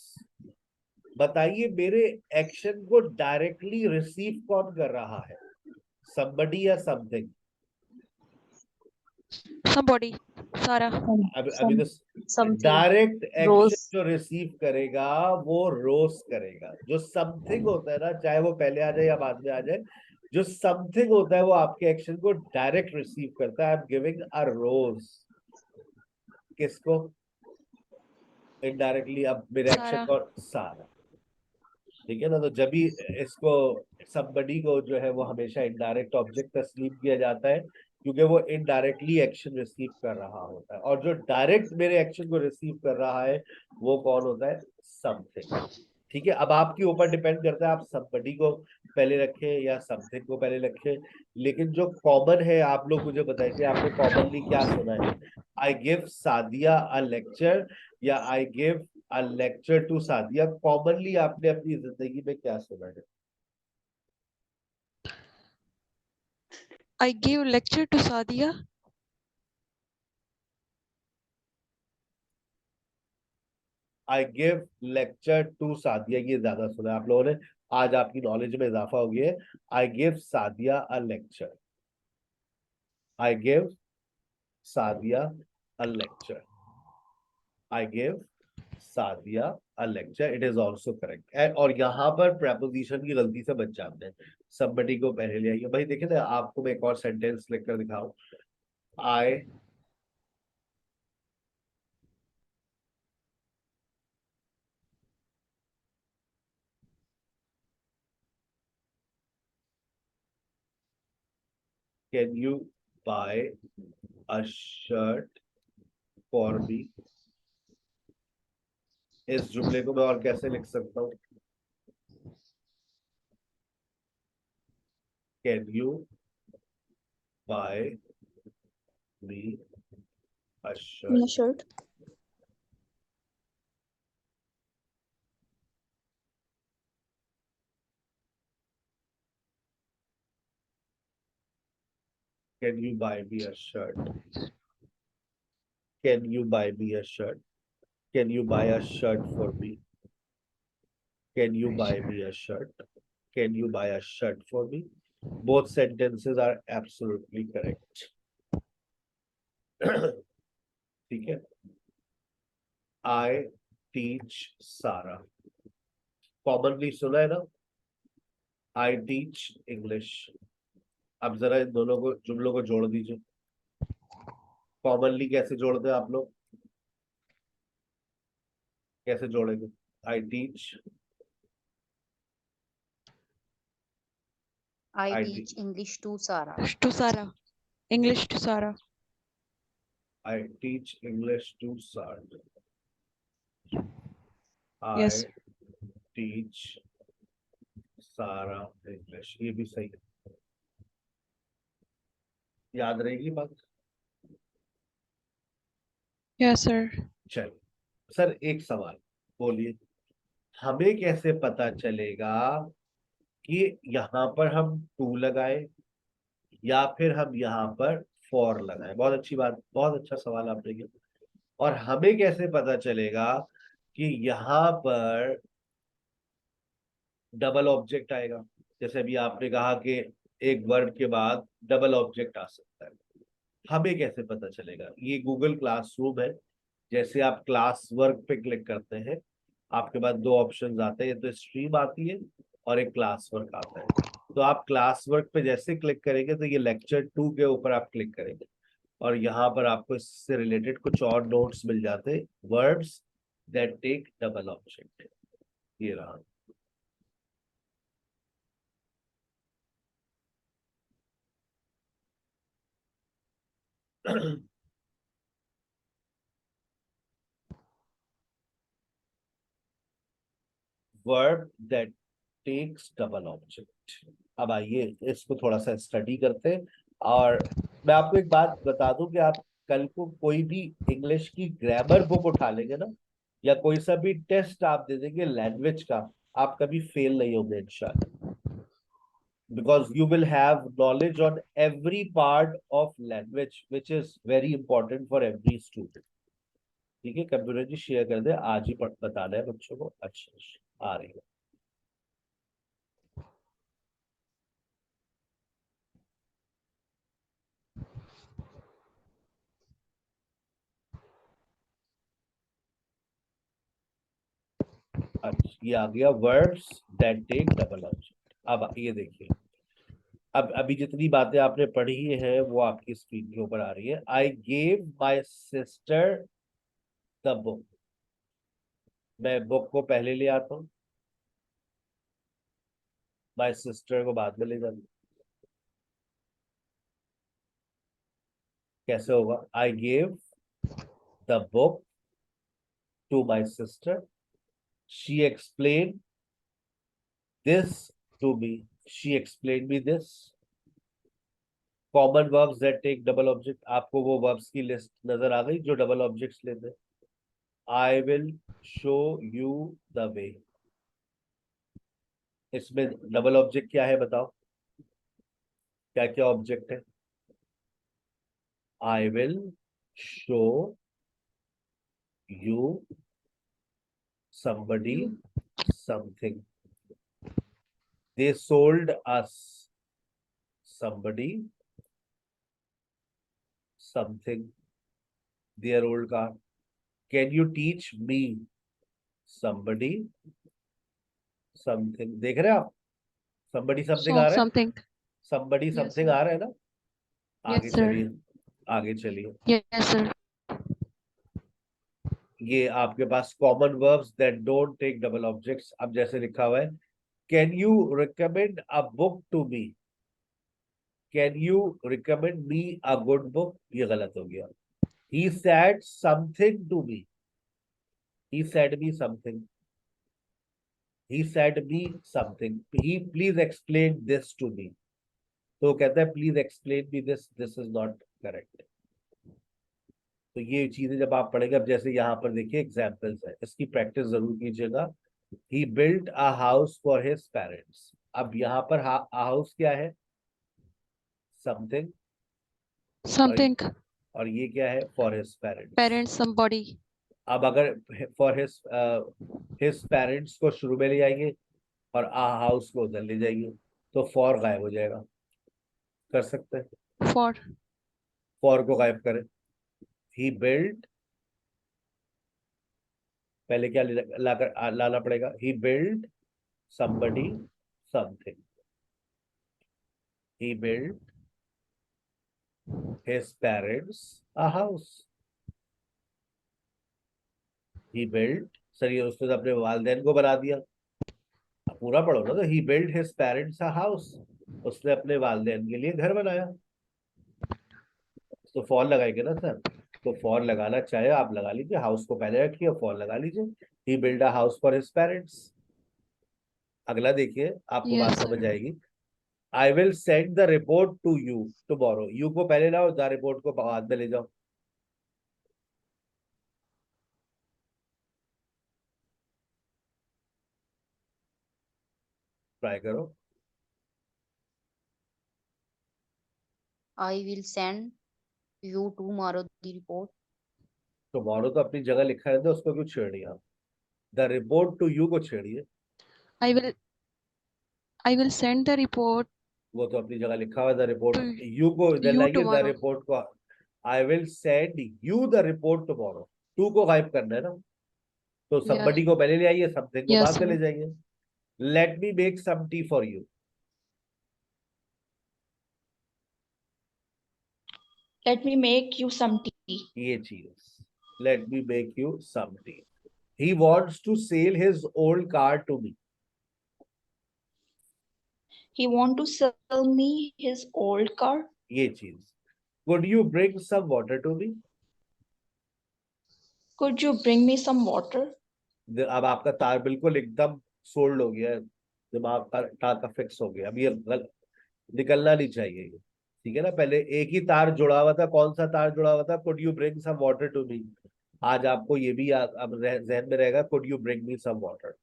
बताइए मेरे एक्शन को डायरेक्टली रिसीव कौन कर रहा है? somebody या समथिंग? Somebody. Sarah. अभी तो समथिंग। डायरेक्ट एक्शन रोज। जो रिसीव करेगा वो रोज करेगा। जो समथिंग होता है ना, चाहे वो पहले आ जाए या बाद में आ जाए, जो समथिंग होता है वो आपके एक्शन को डायरेक्ट रिसीव करता है। आई एम गिविंग अ रोज किसको? इनडायरेक्टली। अब मेरे एक्शन Sarah. को सारा, ठीक है ना? तो जब भी इसको somebody को जो है वो हमेशा इनडायरेक्ट ऑब्जेक्ट तस्लीम किया जाता है, क्योंकि वो इनडायरेक्टली एक्शन रिसीव कर रहा होता है। और जो डायरेक्ट मेरे एक्शन को रिसीव कर रहा है वो कौन होता है? समथिंग। ठीक है, अब आपके ऊपर डिपेंड करता है आप somebody को पहले रखें या समथिंग को पहले रखें, लेकिन जो कॉमन है आप लोग मुझे बताइए कि आपने कॉमनली क्या सुना है। I give Sadia a lecture या I give a lecture to Sadia, commonly आपने अपनी जिंदगी में क्या सुना है? I give lecture to Sadia. I give lecture to Sadia, ये ज्यादा सुना है आप लोगों ने, आज आपकी नॉलेज में इजाफा हो गया है। I give Sadia a lecture, I give Sadia a lecture, I give Sadia a lecture, it is also correct. और यहाँ पर प्रेपोजिशन की गलती से बच जाते हैं, somebody को पहले ले आइए भाई। देखिए ना, आपको मैं एक और सेंटेंस लिखकर दिखाऊं। I can you buy a shirt for me, इस जुमले को मैं और कैसे लिख सकता हूँ? Can you buy me a Me a shirt, shirt. Can you buy me a shirt, can you buy me a shirt, can you buy a shirt for me, can you buy me a shirt, can you buy a shirt for me, both sentences are absolutely correct। ठीक है। आई teach सारा, commonly सुना है ना, आई teach English. अब जरा इन दोनों को जुमलों को जोड़ दीजिए, कॉमनली कैसे जोड़ते हैं आप लोग, कैसे जोड़ेंगे? I teach, I I tea teach English to Sara. To Sara. English to Sara. I teach English to Sara, Yes. I teach Sara English, ये भी सही है, याद रहेगी बात। Yes, sir. चलिए सर, एक सवाल बोलिए, हमें कैसे पता चलेगा कि यहाँ पर हम टू लगाए या फिर हम यहाँ पर फॉर लगाए? बहुत अच्छी बात, बहुत अच्छा सवाल आपने किया। और हमें कैसे पता चलेगा कि यहाँ पर डबल ऑब्जेक्ट आएगा? जैसे अभी आपने कहा कि एक वर्ब के बाद डबल ऑब्जेक्ट आ सकता है, हमें कैसे पता चलेगा? ये गूगल क्लासरूम है, जैसे आप क्लास वर्क पे क्लिक करते हैं आपके पास दो ऑप्शंस आते हैं, तो स्ट्रीम आती है और एक क्लास वर्क आता है। तो आप क्लास वर्क पे जैसे क्लिक करेंगे तो ये लेक्चर 2 के ऊपर आप क्लिक करेंगे और यहाँ पर आपको इससे रिलेटेड कुछ और नोट्स मिल जाते हैं, words that take double object, ये रहा। Verb that takes double object. अब आइए इसको थोड़ा सा स्टडी करते हैं। और मैं आपको एक बात बता दूं कि आप कल को कोई भी इंग्लिश की ग्रामर बुक उठा लेंगे ना, या कोई सा भी टेस्ट आप दे देंगे लैंग्वेज का, आप कभी फेल नहीं होंगे इंशाल्लाह, because you will have knowledge on every part of language which is very important for every student। ठीक है, कंप्यूटर जी शेयर कर दे, आज ही बताना है बच्चों को। अच्छा अच्छा, आ रही है। अच्छा, ये आ गया words that take double object. अब ये देखिए, अब अभी जितनी बातें आपने पढ़ी है वो आपकी स्क्रीन के ऊपर आ रही है। I gave my sister the book, मैं बुक को पहले ले आता हूँ, माई सिस्टर को बाद में ले जाता हूँ। कैसे होगा? I gave the book to my sister, she explain this to me. She explained me this. Common verbs that take double object. आपको वो verbs की list नजर आ गई जो double objects लेते हैं. I will show you the way. इसमें double object क्या है बताओ, क्या क्या object है? I will show you somebody something. They sold us somebody something. Their old car. Can you teach me somebody something? देख रहे हो आप? Somebody something आ रहा है? Something. Somebody Yes, something sir. आ रहा है ना? आगे Yes, sir. चलिए, आगे चलिए. Yes, sir. ये आपके पास common verbs that don't take double objects. अब जैसे लिखा हुआ है, can you recommend a book to me? Can you recommend me a good book? ये गलत हो गया. He said something to me. He said me something. He said me something. He please explain this to me. तो कहता है please explain me this. This is not correct. तो ये चीजें जब आप पढ़ेंगे, अब जैसे यहाँ पर देखिए एग्जाम्पल्स है, इसकी प्रैक्टिस जरूर कीजिएगा. He built a house for his parents. अब यहाँ पर हाउस क्या है? Something. Something. और ये क्या है? For his parents. Parents, somebody. अब अगर for his parents को शुरू में ले जाएंगे और a house को उधर ले जाएंगे तो for गायब हो जाएगा. कर सकते हैं? For. को गायब करें. He built, पहले क्या लाना पड़ेगा? He built somebody something. He built his parents a house. He built, sir ये उसने अपने वालिदैन को बना दिया. अब पूरा पढ़ो ना. तो he built his parents a house. उसने अपने वालिदैन के लिए घर बनाया. तो फॉर लगाएंगे ना सर. तो फॉर लगाना चाहे आप लगा लीजिए, हाउस को पहले रखिए और फॉर लगा लीजिए. He built a house for his parents. अगला देखिए, आपको बात Yes, समझ sir. आएगी. I will send the report to you tomorrow. You को पहले लाओ, the report को बाद में ले जाओ. ट्राई करो. I will send you tomorrow the report. Tomorrow तो अपनी जगह लिखा है, तो उसको क्यों छेड़िए आप? द रिपोर्ट टू यू को छेड़िए. I will send the report वो तो अपनी जगह लिखा हुआ है. द रिपोर्ट to यू को इधर you लाइए. The tomorrow. रिपोर्ट को I will send you the report tomorrow. टू को गायब करना है ना. तो Yeah. somebody को पहले ले आइए, समथिंग को Yes, बाद में sir. ले जाइए. Let me make some tea for you. Let me make you some tea. ये चीज, let me make you some tea. He wants to sell his old car to me. He want to sell me his old car. ये चीज. Could you bring some water to me? Could you bring me some water? अब आपका तार बिल्कुल एकदम sold हो गया है, दिमाग का तार का फिक्स हो गया. अब ये निकलना नहीं चाहिए ये. ठीक है ना. पहले एक ही तार जुड़ा हुआ था. कौन सा तार जुड़ा हुआ था? Could you bring some water to me? आज आपको ये भी अब जहन में रहेगा. Could you bring me some water?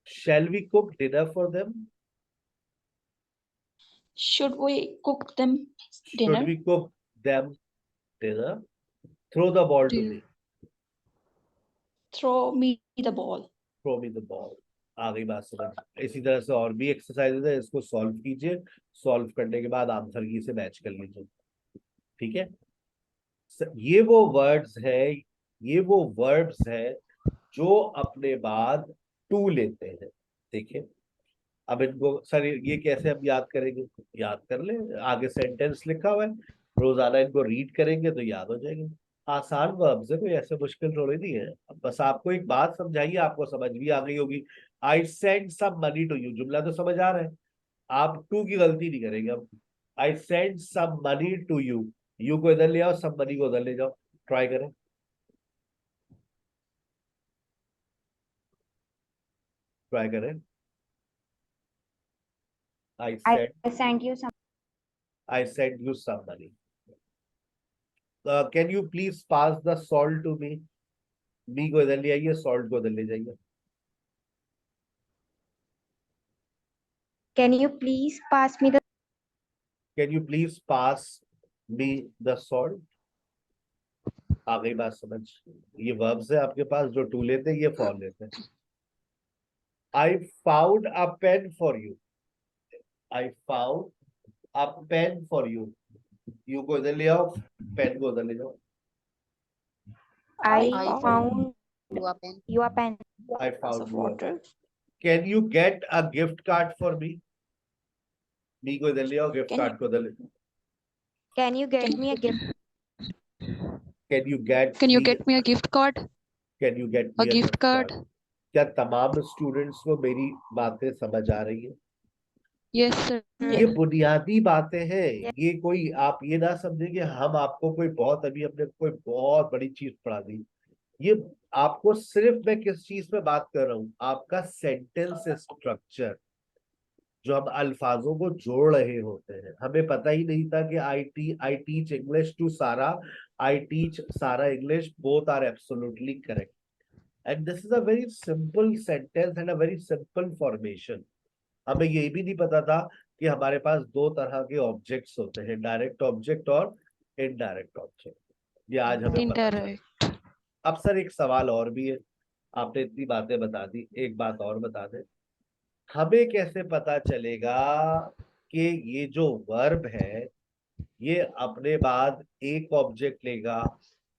Shall we cook dinner for them? Should we cook them dinner? Should we cook them dinner? Throw the ball to Dinner. me. Throw me the ball. Throw me the ball. आ गई बात समझ. इसी तरह से और भी exercises है, इसको सॉल्व कीजिए. सॉल्व करने के बाद आंसर की से मैच कर लीजिए. ठीक है. ये वो वर्ड्स है, ये वो वर्ब्स है जो अपने बाद टू लेते हैं. देखिए अब इनको सर ये कैसे हम याद करेंगे? याद कर ले, आगे सेंटेंस लिखा हुआ है. रोजाना इनको रीड करेंगे तो याद हो जाएंगे. आसान वर्ब्स है, कोई ऐसे मुश्किल थोड़ी नहीं है. अब बस आपको एक बात समझाइए, आपको समझ भी आ गई होगी. I send some money to you. जुमला तो समझ आ रहा है. आप टू की गलती नहीं करेंगे. अब I send some money to you. You को इधर ले आओ, सम मनी को उधर ले जाओ. ट्राई करें. ट्राई करें. I I said sent you some. I sent you some money. Can you please pass the salt to me? मी को इधर ले आइए, salt को इधर ले जाइए. Can you please pass me the? Can you please pass me the salt? आ गई बात समझ. ये verbs है आपके पास, जो to लेते हैं ये for लेते हैं. I found a pen for you. I found a pen for you. You को इधर ले आओ, pen को उधर ले जाओ. I found your pen. your pen. I Glass found of you. water. Can you get a gift card for me? Me को इधर ले आओ, gift Can card को इधर ले. Can you get me a gift? Can you get Can you me- get me a gift card? Can you get A me gift card? क्या तमाम students को मेरी बातें समझ आ रही है? Yes, sir. ये बुनियादी बातें हैं. ये कोई आप ये ना समझे कि हम आपको कोई बहुत अभी हमने कोई बहुत बड़ी चीज पढ़ा दी. ये आपको सिर्फ मैं किस चीज पे बात कर रहा हूँ, आपका सेंटेंस स्ट्रक्चर, जो हम अल्फाजों को जोड़ रहे होते हैं. हमें पता ही नहीं था कि आई teach English to Sara, I teach Sara English, both are absolutely correct. And this is a very simple sentence and a very simple formation. हमें ये भी नहीं पता था कि हमारे पास दो तरह के ऑब्जेक्ट्स होते हैं, डायरेक्ट ऑब्जेक्ट और इनडायरेक्ट ऑब्जेक्ट. ये आज हमें पता चला. Indirect. अब सर एक सवाल और भी है. आपने इतनी बातें बता दी, एक बात और बता दें. हमें कैसे पता चलेगा कि ये जो वर्ब है ये अपने बाद एक ऑब्जेक्ट लेगा,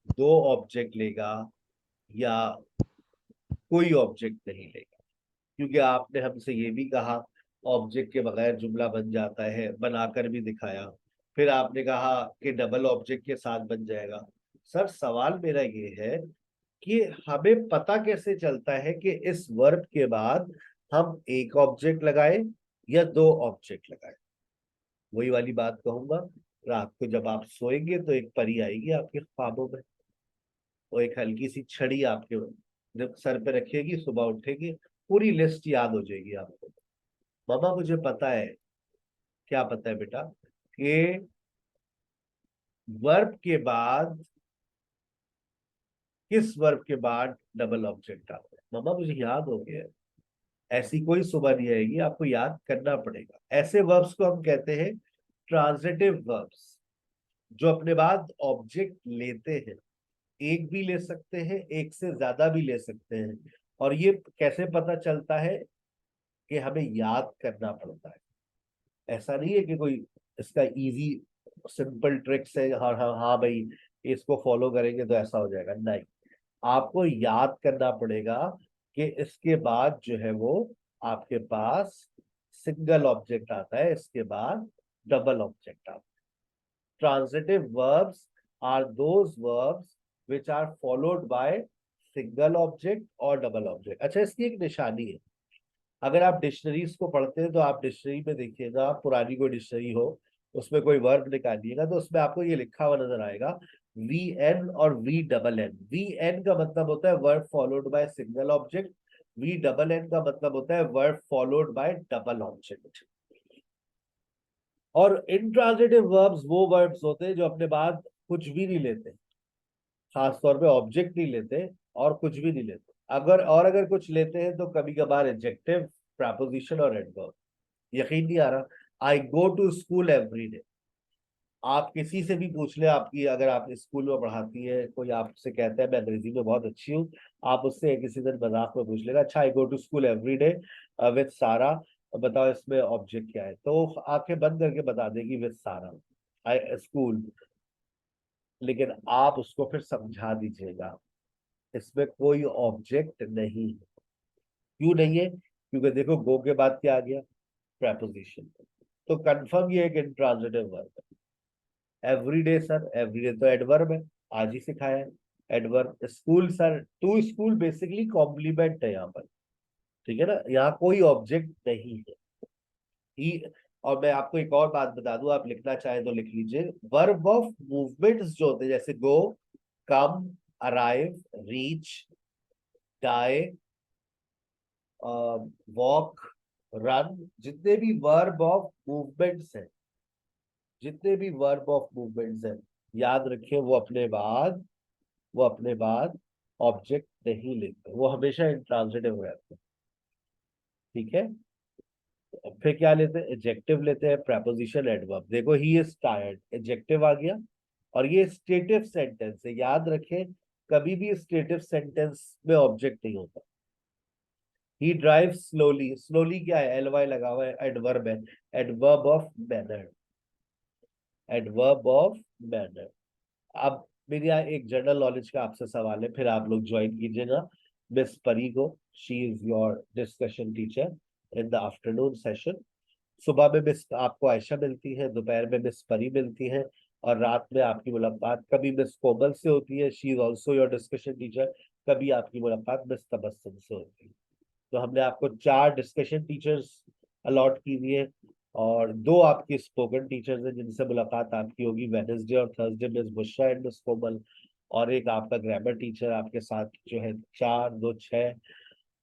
दो ऑब्जेक्ट लेगा, या कोई ऑब्जेक्ट नहीं लेगा? क्योंकि आपने हमसे ये भी कहा ऑब्जेक्ट के बगैर जुमला बन जाता है, बनाकर भी दिखाया. फिर आपने कहा कि डबल ऑब्जेक्ट के साथ बन जाएगा. सर सवाल मेरा ये है कि हमें पता कैसे चलता है कि इस वर्ब के बाद हम एक ऑब्जेक्ट लगाए या दो ऑब्जेक्ट लगाए? वही वाली बात कहूंगा. रात को जब आप सोएंगे तो एक परी आएगी आपके ख्वाबों में, वो एक हल्की सी छड़ी आपके जब सर पे रखेगी, सुबह उठेगी पूरी लिस्ट याद हो जाएगी आपको. मामा मुझे पता है. क्या पता है बेटा? कि वर्ब के बाद, किस वर्ब के बाद डबल ऑब्जेक्ट आता है? मामा मुझे याद हो गया. ऐसी कोई सुबह नहीं आएगी, आपको याद करना पड़ेगा. ऐसे वर्ब्स को हम कहते हैं ट्रांजिटिव वर्ब्स, जो अपने बाद ऑब्जेक्ट लेते हैं. एक भी ले सकते हैं, एक से ज्यादा भी ले सकते हैं. और ये कैसे पता चलता है? कि हमें याद करना पड़ता है. ऐसा नहीं है कि कोई इसका इजी सिंपल ट्रिक्स है, हाँ हाँ हाँ भाई इसको फॉलो करेंगे तो ऐसा हो जाएगा. नहीं, आपको याद करना पड़ेगा कि इसके बाद जो है वो आपके पास सिंगल ऑब्जेक्ट आता है, इसके बाद डबल ऑब्जेक्ट आता है. Transitive verbs are those verbs which are followed by single object और डबल ऑब्जेक्ट. अच्छा, इसकी एक निशानी है. अगर आप डिक्शनरीज को पढ़ते हैं तो आप डिक्शनरी में देखिएगा, पुरानी कोई डिक्शनरी हो उसमें कोई वर्ब निकालिएगा तो उसमें आपको ये लिखा हुआ नजर आएगा वी एन और V double N. V N का मतलब होता है verb followed by single object. V double N का मतलब होता है verb followed by double object. और इंट्रांजिटिव वर्ब्स वो वर्ब्स होते हैं जो अपने बाद कुछ भी नहीं लेते, खास तौर पे ऑब्जेक्ट नहीं लेते और कुछ भी नहीं लेते. अगर कुछ लेते हैं तो कभी कभार एडजेक्टिव, प्रपोजिशन और एडवर्ब. यकीन नहीं आ रहा. I go to school every day. आप किसी से भी पूछ ले, आपकी अगर आप स्कूल में पढ़ाती है, कोई आपसे कहता है मैं अंग्रेजी में बहुत अच्छी हूँ, आप उससे किसी दिन मजाक में पूछ लेगा, अच्छा I go to school every day with Sara, बताओ इसमें ऑब्जेक्ट क्या है? तो आंखें बंद करके बता देगी विद सारा, आई स्कूल. लेकिन आप उसको फिर समझा दीजिएगा इसमें कोई ऑब्जेक्ट नहीं है. क्यों नहीं है? क्योंकि देखो गो के बाद क्या आ गया? प्रेपोजिशन. तो कंफर्म ये एक इंट्रांजिटिव वर्ब है. एवरीडे सर, एवरीडे तो एडवर्ब है, आज ही सिखाया है adverb. School sir, to school basically complement है यहाँ पर, ठीक है ना. यहाँ कोई ऑब्जेक्ट नहीं है. और मैं आपको एक और बात बता दूं, आप लिखना चाहें तो लिख लीजिए. वर्ब ऑफ मूवमेंट्स जो होते हैं जैसे go, come, arrive, reach, die, walk, run, जितने भी वर्ब ऑफ मूवमेंट्स हैं, जितने भी वर्ब ऑफ मूवमेंट्स हैं, याद रखिए वो अपने बाद ऑब्जेक्ट नहीं लेते, वो हमेशा इंट्रांजिटिव रहते हैं। ठीक है, फिर क्या लेते हैं, एडजेक्टिव लेते हैं, प्रेपोजिशन, एडवर्ब। देखो ही इज टायर्ड, एडजेक्टिव आ गया, और ये स्टेटिव सेंटेंस है, याद रखें कभी भी स्टेटिव सेंटेंस में ऑब्जेक्ट नहीं होता। ही ड्राइव स्लोली, स्लोली क्या है, एलवाई लगा हुआ है, एडवर्ब है, adverb of manner, adverb of manner. अब मेरे यहाँ एक जनरल नॉलेज का आपसे सवाल है, फिर आप लोग ज्वाइन कीजिएगा मिस परी को। She is your discussion teacher in the afternoon session. सुबह में मिस आपको आयशा मिलती है, दोपहर में मिस परी मिलती है, और रात में आपकी मुलाकात कभी मिस कोमल से होती है, she is also your discussion teacher, कभी आपकी मुलाकात मिस तबस्सुम से होती है। तो हमने आपको 4 डिस्कशन टीचर्स अलॉट की हुई है, और 2 आपकी स्पोकन टीचर्स हैं जिनसे मुलाकात आपकी होगी वेडनेसडे और Thursday, miss Bushra and miss Komal, और एक आपका ग्रामर टीचर आपके साथ जो है 4, 2, 6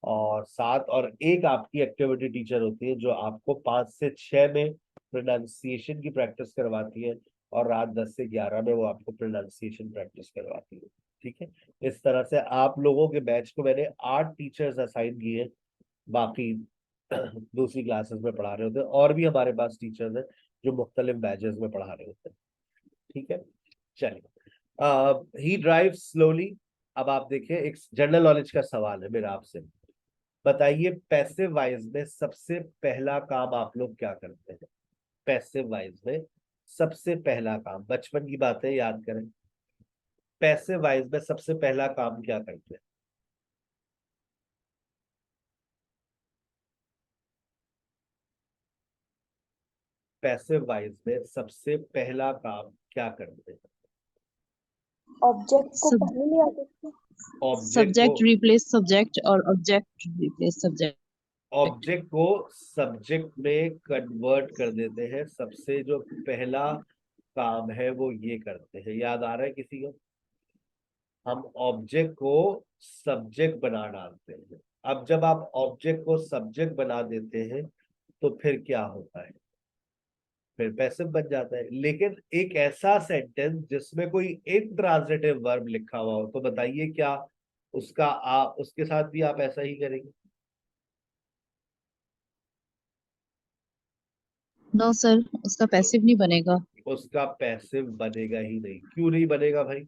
और 7, और एक आपकी एक्टिविटी टीचर होती है जो आपको 5 से 6 में प्रोनाउंसिएशन की प्रैक्टिस करवाती है, और रात 10 से 11 में वो आपको प्रोनाउंसिएशन प्रैक्टिस करवाती है। ठीक है, इस तरह से आप लोगों के बैच को मैंने 8 टीचर्स असाइन किए, बाकी दूसरी क्लासेस में पढ़ा रहे होते हैं, और भी हमारे पास टीचर्स हैं जो मुख्तलिफ बैचेस में पढ़ा रहे होते हैं। ठीक है, चलिए, ही ड्राइव स्लोली। अब आप देखिए, एक जनरल नॉलेज का सवाल है मेरा आपसे, बताइए पैसिव वॉइस में सबसे पहला काम आप लोग क्या करते हैं? पैसिव वॉइस में सबसे पहला काम, बचपन की बातें याद करें, पैसिव वॉइस में सबसे पहला काम क्या करते हैं? पैसिव वॉइस में सबसे पहला काम क्या करते हैं? ऑब्जेक्ट को सब पहले ले आते थे। ऑब्जेक्ट को सब्जेक्ट रिप्लेस सब्जेक्ट और ऑब्जेक्ट रिप्लेस सब्जेक्ट। ऑब्जेक्ट को सब्जेक्ट में कन्वर्ट कर देते हैं, सबसे जो पहला काम है वो ये करते हैं। याद आ रहा है किसी को? हम ऑब्जेक्ट को सब्जेक्ट बना डालते हैं। अब जब आप ऑब्जेक्ट को सब्जेक्ट बना देते हैं तो फिर क्या होता है? फिर पैसिव बन जाता है। लेकिन एक ऐसा सेंटेंस जिसमें कोई इंट्रांजिटिव वर्ब लिखा हुआ हो, तो बताइए क्या उसका आप उसके साथ भी आप ऐसा ही करेंगे? नो सर, उसका पैसिव नहीं बनेगा उसका पैसिव बनेगा ही नहीं। क्यों नहीं बनेगा भाई?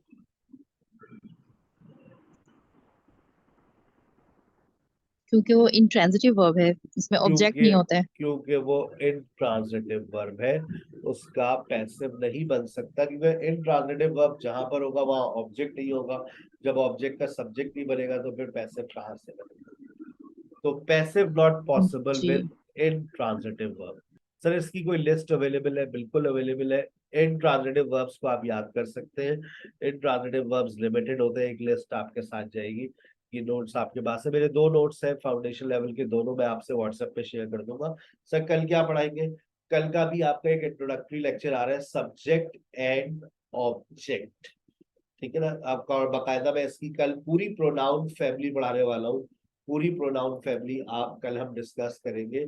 क्योंकि वो इंट्रांजिटिव वर्ब है, इसमें ऑब्जेक्ट क्योंकि नहीं होता है। क्योंकि वो इंट्रांजिटिव वर्ब है, उसका पैसिव नहीं बन सकता, क्योंकि इंट्रांजिटिव वर्ब जहां पर होगा वहां ऑब्जेक्ट नहीं होगा। जब ऑब्जेक्ट का सब्जेक्ट नहीं बनेगा तो फिर पैसिव कहां से बनेगा? तो पैसिव नॉट पॉसिबल जी विद इंट्रांजिटिव वर्ब। सर इसकी कोई लिस्ट अवेलेबल है? बिल्कुल अवेलेबल है। इंट्रांजिटिव वर्ब्स को आप याद कर सकते हैं। इंट्रांजिटिव वर्ब्स लिमिटेड होते हैं, एक लिस्ट आपके साथ जाएगी। ये नोट्स आपके पास है, मेरे 2 नोट्स हैं फाउंडेशन लेवल के, दोनों मैं आपसे व्हाट्सएप पे शेयर कर दूंगा। सर कल क्या पढ़ाएंगे? कल का भी आपका एक इंट्रोडक्टरी लेक्चर आ रहा है, सब्जेक्ट एंड ऑब्जेक्ट। ठीक है ना आपका, और बाकायदा मैं इसकी कल पूरी प्रोनाउन फैमिली पढ़ाने वाला हूँ। पूरी प्रोनाउन फैमिली आप कल हम डिस्कस करेंगे,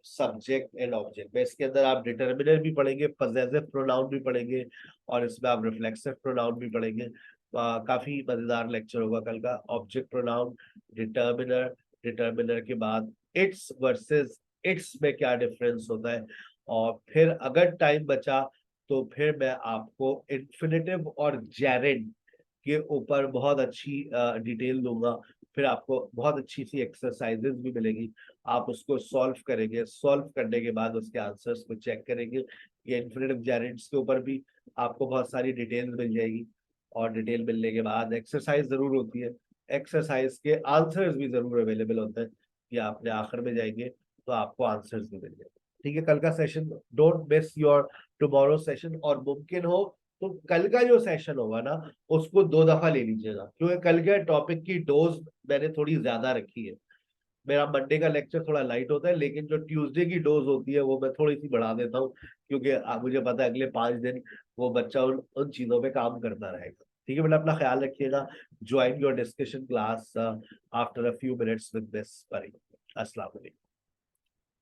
सब्जेक्ट एंड ऑब्जेक्ट में। इसके अंदर आप डिटर्मिनर भी पढ़ेंगे, पजेसिव प्रोनाउन भी पढ़ेंगे, और इसमें आप रिफ्लेक्सिव प्रोनाउन भी पढ़ेंगे। काफी मजेदार लेक्चर होगा कल का। ऑब्जेक्ट प्रोनाउन, डिटर्मिनर, डिटर्मिनर के बाद इट्स वर्सेस इट्स में क्या डिफरेंस होता है, और फिर अगर टाइम बचा तो फिर मैं आपको इन्फिनेटिव और जेरेंड के ऊपर बहुत अच्छी डिटेल दूंगा। फिर आपको बहुत अच्छी सी एक्सरसाइजेस भी मिलेगी, आप उसको सॉल्व करेंगे, सॉल्व करने के बाद उसके आंसर्स को चेक करेंगे। ये इन्फिनेटिव जेरेंड्स के ऊपर भी आपको बहुत सारी डिटेल मिल जाएगी, और डिटेल मिलने के बाद एक्सरसाइज जरूर होती है, एक्सरसाइज के आंसर्स भी जरूर अवेलेबल होते हैं, कि आपने आखिर में जाएंगे तो आपको आंसर्स भी मिल जाएंगे। ठीक है, कल का session don't miss your tomorrow session, और मुमकिन हो तो कल का जो सेशन होगा ना उसको 2 दफा ले लीजिएगा, क्योंकि कल के टॉपिक की डोज मैंने थोड़ी ज्यादा रखी है। मेरा मंडे का लेक्चर थोड़ा लाइट होता है, लेकिन जो ट्यूसडे की डोज होती है वो मैं थोड़ी सी बढ़ा देता हूँ, क्योंकि मुझे पता है अगले 5 दिन वो बच्चा उन चीजों पे काम करता रहेगा। ठीक है बेटा, अपना ख्याल रखिएगा। Join your discussion class after a few minutes with miss परी। अस्सलाम वालेकुम।